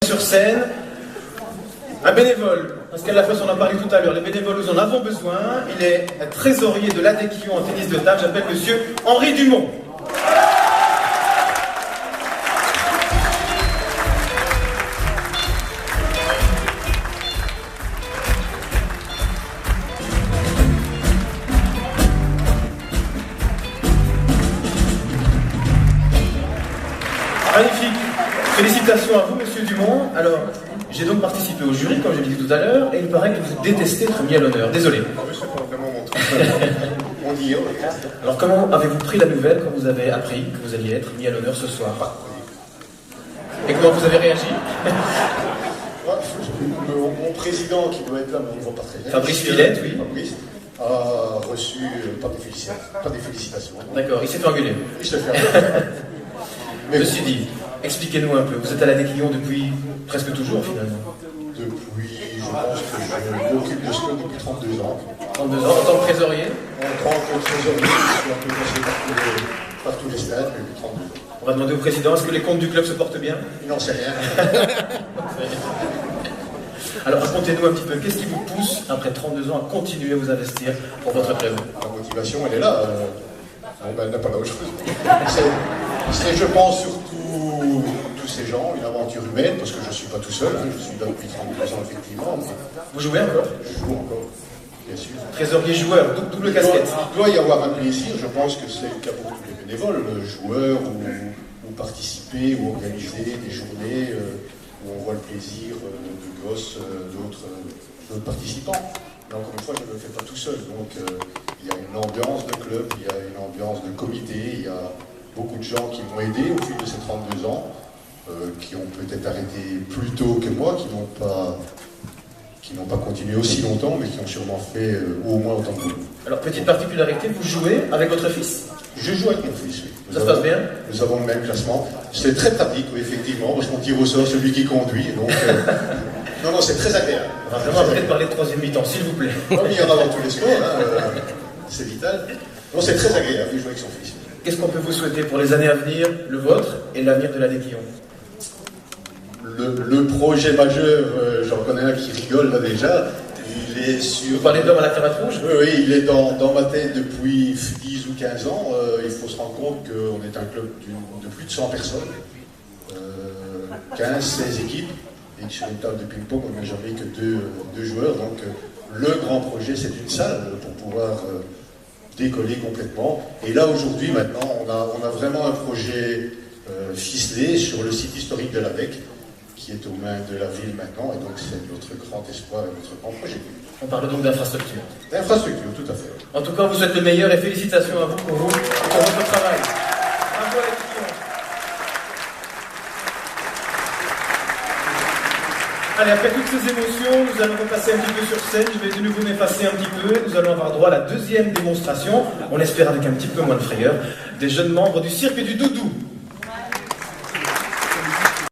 Sur scène, un bénévole, parce qu'à la fois on en a parlé tout à l'heure, les bénévoles nous en avons besoin. Il est trésorier de l'ADECIO en tennis de table, j'appelle monsieur Henri Dumont. Magnifique. Félicitations à vous, monsieur Dumont. Alors, j'ai donc participé au jury, comme j'ai dit tout à l'heure, et il paraît que vous détestez être mis à l'honneur. Désolé. C'est pas vraiment mon truc. On dit. Alors, comment avez-vous pris la nouvelle quand vous avez appris que vous alliez être mis à l'honneur ce soir? Et comment vous avez réagi? Mon président, qui doit être là, mais on ne voit pas très bien. Fabrice Villette, oui. Fabrice a reçu pas des félicitations. D'accord, il s'est fait engueuler. Il se fait engueuler. Mais ceci dit, expliquez-nous un peu. Vous êtes à l'ADECIO depuis presque toujours, finalement. Depuis, je pense que je m'occupe de ce club depuis 32 ans. 32 ans, en tant que trésorier? En tant que trésorier, je suis un peu passé par tous les stades, mais depuis 32 ans. On va demander au président, est-ce que les comptes du club se portent bien? Il n'en sait rien. Alors racontez-nous un petit peu, qu'est-ce qui vous pousse, après 32 ans, à continuer à vous investir pour votre club? La motivation, elle est là. Elle n'a pas d'autre chose. C'est, je pense, surtout tous ces gens, une aventure humaine, parce que je ne suis pas tout seul, hein, je suis là depuis 32 ans, effectivement. Vous jouez encore? Je joue encore, bien sûr. Trésorier joueur, double casquette. Il doit y avoir un plaisir, je pense que c'est le cas pour tous les bénévoles, joueurs ou participer ou organiser des journées où on voit le plaisir de gosses, d'autres participants. Mais encore une fois, je ne le fais pas tout seul, donc il y a une ambiance de club, il y a une ambiance de comité, il y a beaucoup de gens qui m'ont aidé au fil de ces 32 ans, qui ont peut-être arrêté plus tôt que moi, qui n'ont pas continué aussi longtemps, mais qui ont sûrement fait au moins autant que vous. Alors, petite particularité, vous jouez avec votre fils? Je joue avec mon fils, oui. Ça se passe bien? Nous avons le même classement. C'est très pratique, oui, effectivement, parce qu'on tire au sort celui qui conduit, donc... Non, c'est très agréable. On va vraiment peut-être parler de troisième mi-temps, s'il vous plaît. Il y en a dans tous les sports, hein, c'est vital. Non, c'est très agréable de jouer avec son fils. Qu'est-ce qu'on peut vous souhaiter pour les années à venir, le vôtre et l'avenir de l'ADECIO? Le projet majeur, j'en connais un qui rigole là déjà, il est sur... Vous parlez d'homme à la cravate rouge? Oui, il est dans ma tête depuis 10 ou 15 ans. Il faut se rendre compte qu'on est un club de plus de 100 personnes, 15-16 équipes, et que sur une table de ping-pong, on n'a jamais que deux joueurs. Donc le grand projet, c'est une salle pour pouvoir décoller complètement. Et là, aujourd'hui, maintenant, on a vraiment un projet ficelé sur le site historique de l'ADEC, qui est aux mains de la ville maintenant, et donc c'est notre grand espoir et notre grand projet. On parle donc d'infrastructure. D'infrastructure, tout à fait. En tout cas, on vous souhaite le meilleur et félicitations à vous pour votre travail. Bravo à l'ADECIO. Allez, après toutes ces émotions, nous allons repasser un petit peu sur scène. Je vais de nouveau m'effacer un petit peu. Nous allons avoir droit à la deuxième démonstration, on espère avec un petit peu moins de frayeur, des jeunes membres du cirque du Doudou.